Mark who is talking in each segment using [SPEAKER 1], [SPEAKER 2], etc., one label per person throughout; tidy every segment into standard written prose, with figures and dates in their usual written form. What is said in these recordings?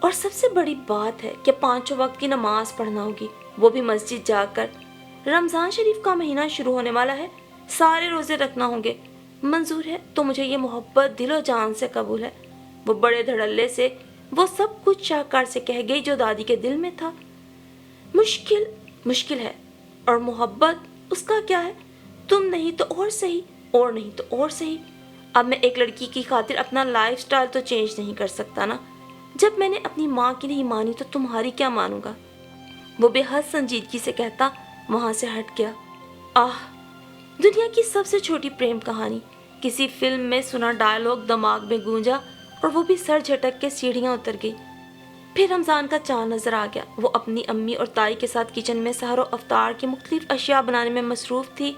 [SPEAKER 1] اور سب سے بڑی بات ہے کہ 5 وقت کی نماز پڑھنا ہوگی، وہ بھی مسجد جا کر۔ رمضان شریف کا مہینہ شروع ہونے والا ہے، سارے روزے رکھنا ہوں گے۔ منظور ہے تو مجھے یہ محبت دل و جان سے قبول ہے۔ وہ بڑے دھڑلے سے وہ سب کچھ شاہکار سے کہہ گئی جو دادی کے دل میں تھا۔ مشکل ہے، اور محبت اس کا کیا ہے؟ تم نہیں تو اور صحیح، اور نہیں تو اور صحیح۔ اب میں ایک لڑکی کی خاطر اپنا لائف سٹائل تو چینج نہیں کر سکتا نا۔ جب میں نے اپنی ماں کی نہیں مانی تو تمہاری کیا مانوں گا؟ وہ بے حد سنجیدگی سے کہتا وہاں سے ہٹ گیا۔ دنیا کی سب سے چھوٹی پریم کہانی، کسی فلم میں سنا ڈائلاگ دماغ میں گونجا اور وہ بھی سر جھٹک کے سیڑھیاں اتر گئی۔ پھر رمضان کا چاند نظر آ گیا۔ وہ اپنی امی اور تائی کے ساتھ کچن میں سحر و افطار کی مختلف اشیاء بنانے میں مصروف تھی۔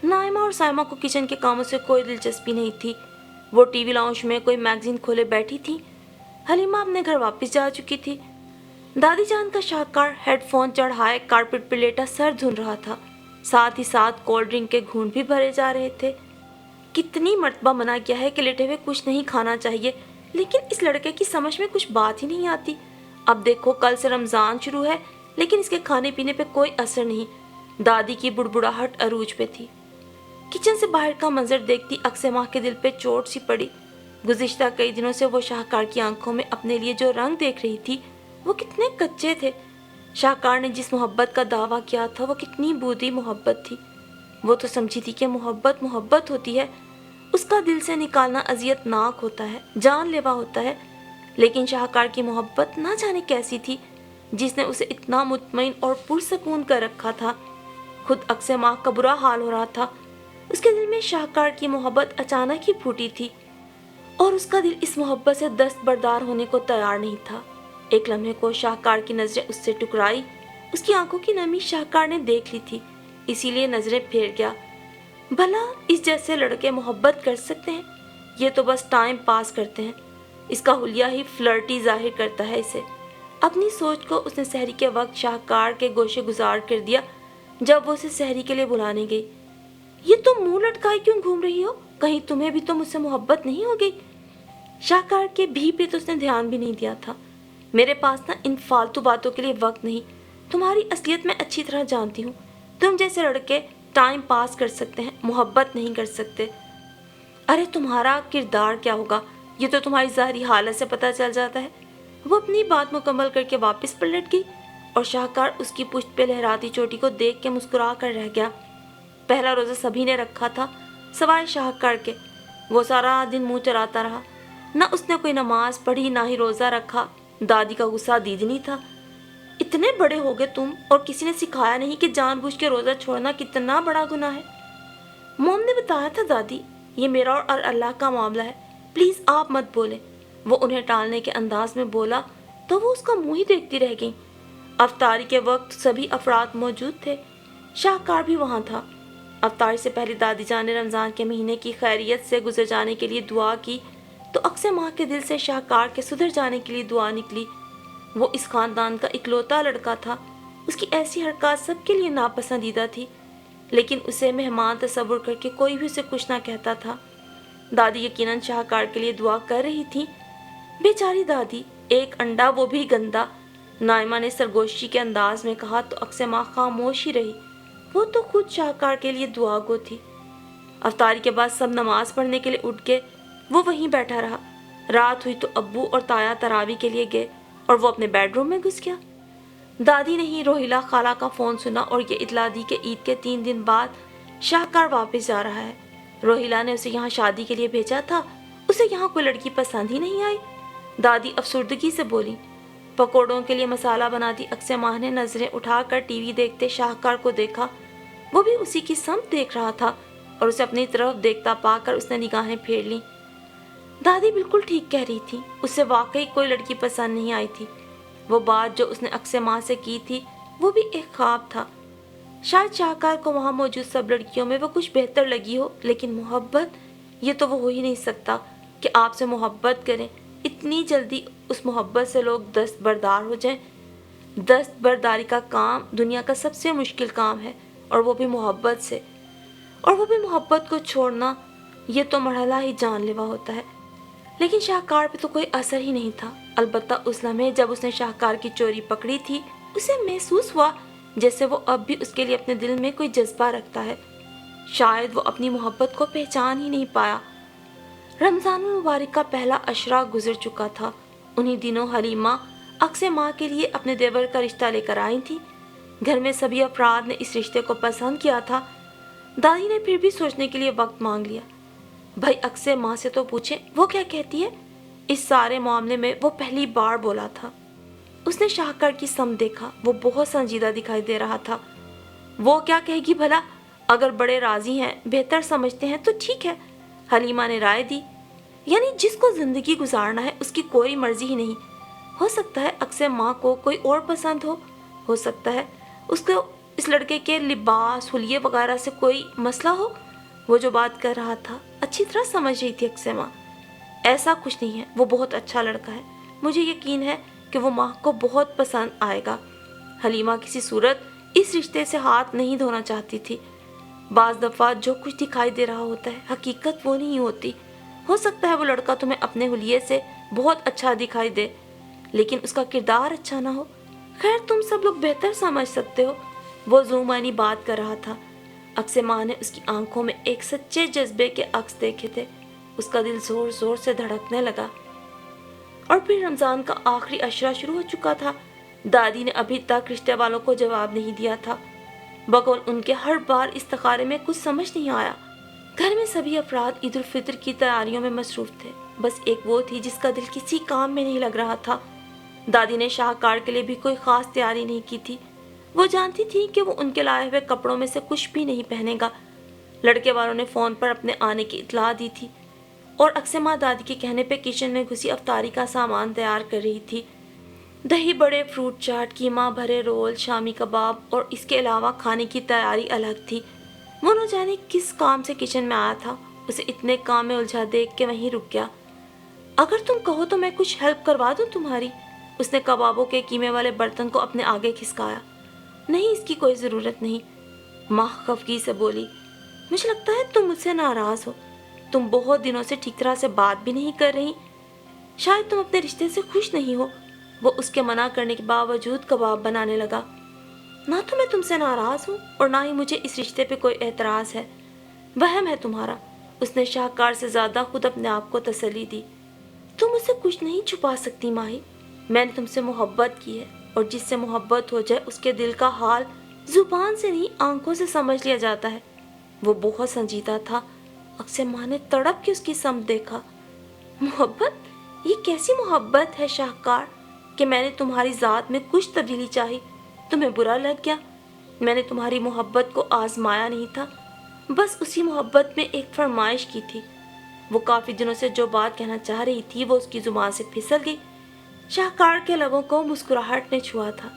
[SPEAKER 1] نائمہ اور سائمہ کو کچن کے کاموں سے کوئی دلچسپی نہیں تھی۔ وہ ٹی وی لاؤنج میں کوئی میگزین کھولے بیٹھی تھی۔ حلیمہ اپنے گھر واپس جا چکی تھی۔ دادی جان کا شاہکار ہیڈ فون چڑھائے کارپٹ پہ لیٹا سر دھن رہا تھا، ساتھ ہی ساتھ کولڈ ڈرنک کے گھونٹ بھی بھرے جا رہے تھے۔ کتنی مرتبہ منع کیا ہے کہ لیٹے ہوئے کچھ نہیں کھانا چاہیے، لیکن اس لڑکے کی سمجھ میں کچھ بات ہی نہیں آتی۔ اب دیکھو کل سے رمضان شروع ہے لیکن اس کے کھانے پینے پہ کوئی اثر نہیں۔ دادی کی بڑبڑاہٹ عروج پہ تھی۔ کچن سے باہر کا منظر دیکھتی اکثر ماں کے دل پہ چوٹ سی پڑی۔ گزشتہ کئی دنوں سے وہ شاہکار کی آنکھوں میں اپنے لیے جو رنگ دیکھ رہی تھی وہ کتنے کچے تھے۔ شاہکار نے جس محبت کا دعویٰ کیا تھا وہ کتنی بودھی محبت تھی۔ وہ تو سمجھی تھی کہ محبت ہوتی ہے، اس کا دل سے نکالنا اذیت ناک ہوتا ہے، جان لیوا ہوتا ہے، لیکن شاہکار کی محبت نہ جانے کیسی تھی جس نے اسے اتنا مطمئن اور پرسکون کر رکھا تھا۔ خود اکثر ماں کا برا حال ہو رہا تھا۔ اس کے دل میں شاہکار کی محبت اچانک ہی پھوٹی تھی اور اس کا دل اس محبت سے دستبردار ہونے کو تیار نہیں تھا۔ ایک لمحے کو شاہکار کی نظریں اس سے ٹکرائی۔ اس کی آنکھوں کی نمی شاہکار نے دیکھ لی تھی، اسی لیے نظریں پھیر گیا۔ بھلا اس جیسے لڑکے محبت کر سکتے ہیں؟ یہ تو بس ٹائم پاس کرتے ہیں۔ اس کا حلیہ ہی فلرٹی ظاہر کرتا ہے اسے۔ اپنی سوچ کو اس نے سحری کے وقت شاہکار کے گوشے گزار کر دیا جب وہ اسے سحری کے لیے بلانے گئی۔ یہ تم منہ لٹکائے کیوں گھوم رہی ہو؟ کہیں تمہیں بھی تو مجھ سے محبت نہیں ہو گئی؟ شاہکار کے بھی پہ تو اس نے دھیان بھی نہیں دیا تھا۔ میرے پاس نہ ان فالتو باتوں کے لیے وقت نہیں، تمہاری اصلیت میں اچھی طرح جانتی ہوں۔ تم جیسے لڑکے ٹائم پاس کر سکتے ہیں، محبت نہیں کر سکتے۔ ارے تمہارا کردار کیا ہوگا یہ تو تمہاری ظاہری حالت سے پتہ چل جاتا ہے۔ وہ اپنی بات مکمل کر کے واپس پلٹ گئی اور شاہکار اس کی پشت پہ لہراتی چوٹی کو دیکھ کے مسکرا کر رہ گیا۔ پہلا روزہ سبھی نے رکھا تھا سوائے شاہکار کے۔ وہ سارا دن منہ چراتا رہا، نہ اس نے کوئی نماز پڑھی نہ ہی روزہ رکھا۔ دادی کا غصہ دیدنی تھا۔ اتنے بڑے ہو گئے تم اور کسی نے سکھایا نہیں کہ جان بوجھ کے روزہ چھوڑنا کتنا بڑا گناہ ہے۔ موم نے بتایا تھا دادی، یہ میرا اور اللہ کا معاملہ ہے، پلیز آپ مت بولیں۔ وہ انہیں ٹالنے کے انداز میں بولا تو وہ اس کا منہ ہی دیکھتی رہ گئیں۔ افطاری کے وقت سبھی افراد موجود تھے، شاہکار بھی وہاں تھا۔ افطاری سے پہلے دادی جان نے رمضان کے مہینے کی خیریت سے گزر جانے کے لیے دعا کی تو اکثر ماں کے دل سے شاہکار کے سدھر جانے کے لیے دعا نکلی۔ وہ اس خاندان کا اکلوتا لڑکا تھا، اس کی ایسی حرکات سب کے لیے ناپسندیدہ تھی، لیکن اسے مہمان تصور کر کے کوئی بھی اسے کچھ نہ کہتا تھا۔ دادی یقیناً شاہکار کے لیے دعا کر رہی تھی۔ بیچاری دادی، ایک انڈا وہ بھی گندا، نائمہ نے سرگوشی کے انداز میں کہا تو اکثر ماں خاموش ہی رہی۔ وہ تو خود شاہکار کے لیے دعا گو تھی۔ افطاری کے بعد سب نماز پڑھنے کے لیے اٹھ گئے، وہ وہیں بیٹھا رہا۔ رات ہوئی تو ابو اور تایا تراویح کے لیے گئے اور وہ اپنے بیڈ روم میں گھس گیا۔ دادی نے ہی روہیلا خالہ کا فون سنا اور یہ اطلاع دی کہ عید کے 3 دن بعد شاہکار واپس جا رہا ہے۔ روہیلا نے اسے یہاں شادی کے لیے بھیجا تھا، اسے یہاں کوئی لڑکی پسند ہی نہیں آئی۔ دادی افسردگی سے بولی۔ پکوڑوں کے لیے مسالہ بناتی اکثر ماں نے نظریں اٹھا کر ٹی وی دیکھتے شاہکار کو دیکھا۔ وہ بھی اسی کی سمت دیکھ رہا تھا اور اسے اپنی طرف دیکھتا پا کر اس نے نگاہیں پھیر لیں۔ دادی بالکل ٹھیک کہہ رہی تھی، اسے واقعی کوئی لڑکی پسند نہیں آئی تھی۔ وہ بات جو اس نے اکثر ماں سے کی تھی وہ بھی ایک خواب تھا۔ شاید شاہکار کو وہاں موجود سب لڑکیوں میں وہ کچھ بہتر لگی ہو، لیکن محبت، یہ تو وہ ہو ہی نہیں سکتا کہ آپ سے محبت کریں، اتنی جلدی اس محبت سے لوگ دستبردار ہو جائیں۔ دستبرداری کا کام دنیا کا سب سے مشکل کام ہے، اور وہ بھی محبت سے، اور وہ بھی محبت کو چھوڑنا، یہ تو مرحلہ ہی جان لیوا ہوتا ہے۔ لیکن شاہکار پہ تو کوئی اثر ہی نہیں تھا۔ البتہ اس لمحے جب اس نے شاہکار کی چوری پکڑی تھی، اسے محسوس ہوا جیسے وہ اب بھی اس کے لیے اپنے دل میں کوئی جذبہ رکھتا ہے۔ شاید وہ اپنی محبت کو پہچان ہی نہیں پایا۔ رمضان المبارک کا پہلا عشرہ گزر چکا تھا۔ انہی دنوں حلیمہ اکثر ماں کے لیے اپنے دیور کا رشتہ لے کر آئی تھی۔ گھر میں سبھی افراد نے اس رشتے کو پسند کیا تھا۔ دادی نے پھر بھی سوچنے کے لیے وقت مانگ لیا۔ بھائی اکثر ماں سے تو پوچھیں وہ کیا کہتی ہے۔ اس سارے معاملے میں وہ پہلی بار بولا تھا۔ اس نے شاہکار کی سمت دیکھا، وہ بہت سنجیدہ دکھائی دے رہا تھا۔ وہ کیا کہے گی بھلا؟ اگر بڑے راضی ہیں، بہتر سمجھتے ہیں تو ٹھیک ہے، حلیمہ نے رائے دی۔ یعنی جس کو زندگی گزارنا ہے اس کی کوئی مرضی ہی نہیں۔ ہو سکتا ہے اکثر ماں کو کوئی اور پسند ہو سکتا ہے اس کو اس لڑکے کے لباس حلیے وغیرہ سے کوئی مسئلہ ہو۔ وہ جو بات کر رہا تھا اچھی طرح سمجھ رہی تھی اکثر ماں۔ ایسا کچھ نہیں ہے، وہ بہت اچھا لڑکا ہے، مجھے یقین ہے کہ وہ ماں کو بہت پسند آئے گا۔ حلیمہ کسی صورت اس رشتے سے ہاتھ نہیں دھونا چاہتی تھی۔ بعض دفعہ جو کچھ دکھائی دے رہا ہوتا ہے حقیقت وہ نہیں ہوتی۔ ہو سکتا ہے وہ لڑکا تمہیں اپنے حلیے سے بہت اچھا دکھائی دے لیکن اس کا کردار اچھا نہ ہو۔ خیر تم سب لوگ بہتر سمجھ سکتے ہو۔ وہ ذومعنی بات کر رہا تھا۔ اکثر ماں نے اس کی آنکھوں میں ایک سچے جذبے کے عکس دیکھے تھے۔ اس کا دل زور زور سے دھڑکنے لگا۔ اور پھر رمضان کا آخری عشرہ شروع ہو چکا تھا۔ دادی نے ابھی تک رشتے والوں کو جواب نہیں دیا تھا۔ بقول ان کے ہر بار استخارے میں کچھ سمجھ نہیں آیا۔ گھر میں سبھی افراد عید الفطر کی تیاریوں میں مصروف تھے۔ بس ایک وہ تھی جس کا دل کسی کام میں نہیں لگ رہا تھا۔ دادی نے شاہکار کے لیے بھی کوئی خاص تیاری نہیں کی تھی۔ وہ جانتی تھی کہ وہ ان کے لائے ہوئے کپڑوں میں سے کچھ بھی نہیں پہنے گا۔ لڑکے والوں نے فون پر اپنے آنے کی اطلاع دی تھی اور اکثر ماں دادی کے کہنے پہ کچن میں گھسی افطاری کا سامان تیار کر رہی تھی۔ دہی بڑے، فروٹ چاٹ، قیمہ بھرے رول، شامی کباب اور اس کے علاوہ کھانے کی تیاری الگ تھی۔ وہ نہ جانے کس کام سے کچن میں آیا تھا، اسے اتنے کام میں الجھا دیکھ کے وہیں رک گیا۔ اگر تم کہو تو میں کچھ ہیلپ کروا دوں تمہاری؟ اس نے کبابوں کے قیمے والے برتن کو اپنے آگے کھسکایا۔ نہیں، اس کی کوئی ضرورت نہیں، ماں خفگی سے بولی۔ مجھے لگتا ہے تم مجھ سے ناراض ہو، تم بہت دنوں سے ٹھیک طرح سے بات بھی نہیں کر رہی، شاید تم اپنے رشتے سے خوش نہیں ہو۔ وہ اس کے منع کرنے کے باوجود کباب بنانے لگا۔ نہ تو میں تم سے ناراض ہوں اور نہ ہی مجھے اس رشتے پہ کوئی اعتراض ہے، وہم ہے تمہارا۔ اس نے شاہکار سے زیادہ خود اپنے آپ کو تسلی دی۔ تم مجھ سے کچھ نہیں چھپا سکتی ماہی، میں نے تم سے محبت کی ہے اور جس سے محبت ہو جائے اس کے دل کا حال زبان سے نہیں آنکھوں سے سمجھ لیا جاتا ہے۔ وہ بہت سنجیدہ تھا۔ اکثر ماں نے تڑپ کے اس کی سمت دیکھا۔ محبت؟ یہ کیسی محبت ہے شاہکار کہ میں نے تمہاری ذات میں کچھ تبدیلی چاہی، تمہیں برا لگ گیا؟ میں نے تمہاری محبت کو آزمایا نہیں تھا، بس اسی محبت میں ایک فرمائش کی تھی۔ وہ کافی دنوں سے جو بات کہنا چاہ رہی تھی وہ اس کی زبان سے پھسل گئی۔ شاہکار کے لبوں کو مسکراہٹ نے چھوا تھا۔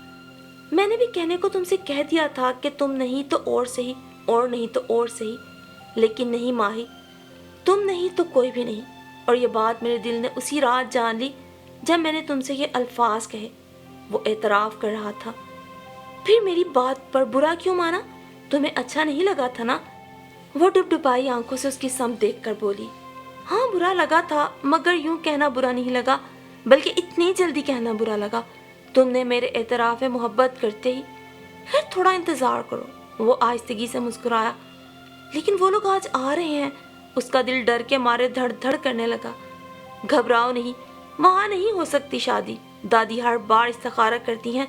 [SPEAKER 1] میں نے بھی کہنے کو تم سے کہہ دیا تھا کہ تم نہیں تو اور صحیح، اور نہیں تو اور صحیح، لیکن نہیں ماہی، تم نہیں تو کوئی بھی نہیں۔ اور یہ بات میرے دل نے اسی رات جان لی جب میں نے تم سے یہ الفاظ کہے۔ وہ اعتراف کر رہا تھا۔ پھر میری بات پر برا کیوں مانا؟ تمہیں اچھا نہیں لگا تھا نا؟ وہ ڈبڈبائی آنکھوں سے اس کی سمت دیکھ کر بولی۔ ہاں برا لگا تھا، مگر یوں کہنا برا نہیں لگا، بلکہ اتنی جلدی کہنا برا لگا۔ تم نے میرے اعتراف محبت کرتے ہی، خیر تھوڑا انتظار کرو۔ وہ آہستگی سے مسکرایا۔ لیکن وہ لوگ آج آ رہے ہیں۔ اس کا دل ڈر کے مارے دھڑ دھڑ کرنے لگا۔ گھبراؤ نہیں، وہاں نہیں ہو سکتی شادی، دادی ہر بار استخارہ کرتی ہیں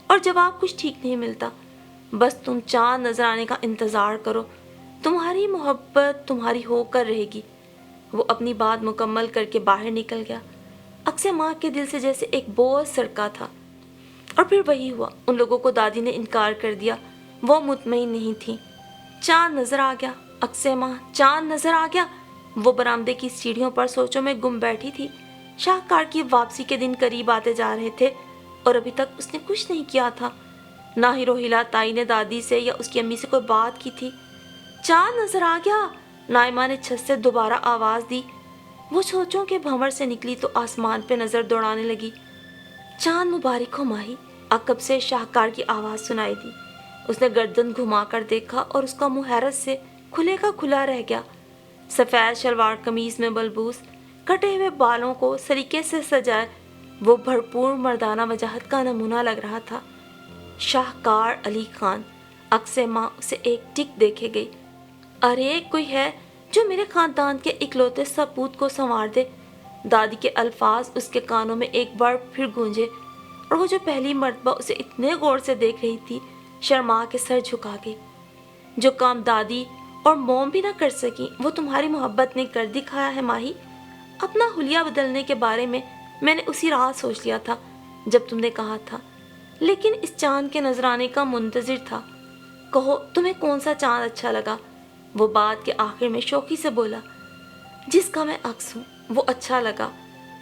[SPEAKER 1] اور جواب کچھ ٹھیک نہیں ملتا۔ بس تم چاند نظر آنے کا انتظار کرو، تمہاری محبت تمہاری ہو کر رہے گی۔ وہ اپنی بات مکمل کر کے باہر نکل گیا۔ اکثر ماں کے دل سے جیسے ایک بوجھ سرکا تھا۔ اور پھر وہی ہوا، ان لوگوں کو دادی نے انکار کر دیا۔ وہ مطمئن نہیں تھی۔ چاند نظر آ گیا، اکثر ماں چاند نظر آ گیا۔ وہ برآمدے کی سیڑھیوں پر سوچوں میں گم بیٹھی تھی۔ شاہکار کی واپسی کے دن قریب آتے جا رہے تھے اور ابھی تک اس نے کچھ نہیں کیا تھا۔ نہ ہی روہیلا تائی نے دادی سے یا اس کی امی سے کوئی بات کی تھی۔ چاند نظر آ گیا، نائمہ نے چھت سے دوبارہ آواز دی۔ وہ سوچوں کے بھنور سے نکلی تو آسمان پہ نظر دوڑانے لگی۔ چاند مبارک ہو ماہی، عقب سے شاہکار کی آواز سنائی دی۔ اس نے گردن گھما کر دیکھا اور اس کا منہ حیرت سے کھلے کا کھلا رہ گیا۔ سفید شلوار قمیض میں بلبوس، کٹے ہوئے بالوں کو سلیقے سے سجائے وہ بھرپور مردانہ وجاہت کا نمونہ لگ رہا تھا۔ شاہکار علی خان، اکثر ماں اسے ایک ٹک دیکھے گئی۔ ارے کوئی ہے جو میرے خاندان کے اکلوتے سپوت کو سنوار دے۔ دادی کے الفاظ اس کے کانوں میں ایک بار پھر گونجے، اور وہ جو پہلی مرتبہ اسے اتنے غور سے دیکھ رہی تھی شرما کے سر جھکا گئی۔ جو کام دادی اور موم بھی نہ کر سکی وہ تمہاری محبت نے کر دکھایا ہے ماہی۔ اپنا حلیہ بدلنے کے بارے میں نے اسی رات سوچ لیا تھا جب تم نے کہا تھا، لیکن اس چاند کے نذرانے کا منتظر تھا۔ کہو تمہیں کون سا چاند اچھا لگا؟ وہ بات کے آخر میں شوخی سے بولا۔ جس کا میں عکس ہوں وہ اچھا لگا۔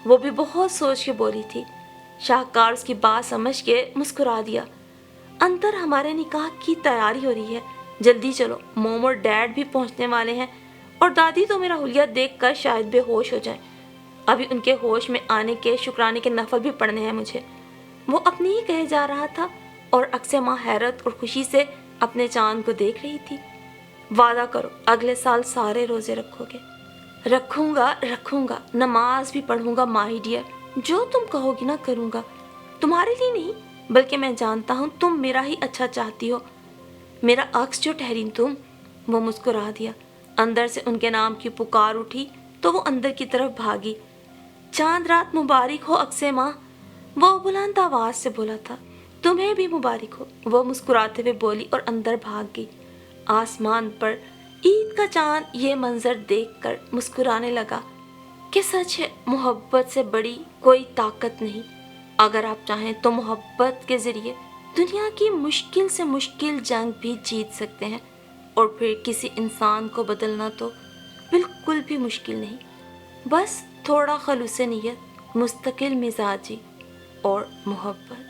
[SPEAKER 1] وہ بھی بہت سوچ کے بولی تھی۔ شاہکار اس کی بات سمجھ کے مسکرا دیا۔ اندر ہمارے نکاح کی تیاری ہو رہی ہے، جلدی چلو، موم اور ڈیڈ بھی پہنچنے والے ہیں، اور دادی تو میرا حلیہ دیکھ کر شاید بے ہوش ہو جائیں۔ ابھی ان کے ہوش میں آنے کے شکرانے کے نفل بھی پڑھنے ہیں مجھے۔ وہ اپنی ہی کہے جا رہا تھا اور اکثر ماں حیرت اور خوشی سے اپنے چاند کو دیکھ رہی تھی۔ وعدہ کرو اگلے سال سارے روزے رکھو گے؟ رکھوں گا، نماز بھی پڑھوں گا ماہی ڈیئر، جو تم کہو گی نہ کروں گا، تمہارے لیے نہیں بلکہ میں جانتا ہوں تم میرا ہی اچھا چاہتی ہو، میرا عکس جو ٹھہری تم۔ وہ مسکرا دیا۔ اندر سے ان کے نام کی پکار اٹھی تو وہ اندر کی طرف بھاگی۔ چاند رات مبارک ہو اکثر ماں، وہ بلند آواز سے بولا تھا۔ تمہیں بھی مبارک ہو، وہ مسکراتے ہوئے بولی اور اندر بھاگ گئی۔ آسمان پر عید کا چاند یہ منظر دیکھ کر مسکرانے لگا کہ سچ ہے، محبت سے بڑی کوئی طاقت نہیں۔ اگر آپ چاہیں تو محبت کے ذریعے دنیا کی مشکل سے مشکل جنگ بھی جیت سکتے ہیں، اور پھر کسی انسان کو بدلنا تو بالکل بھی مشکل نہیں، بس تھوڑا خلوص نیت، مستقل مزاجی اور محبت۔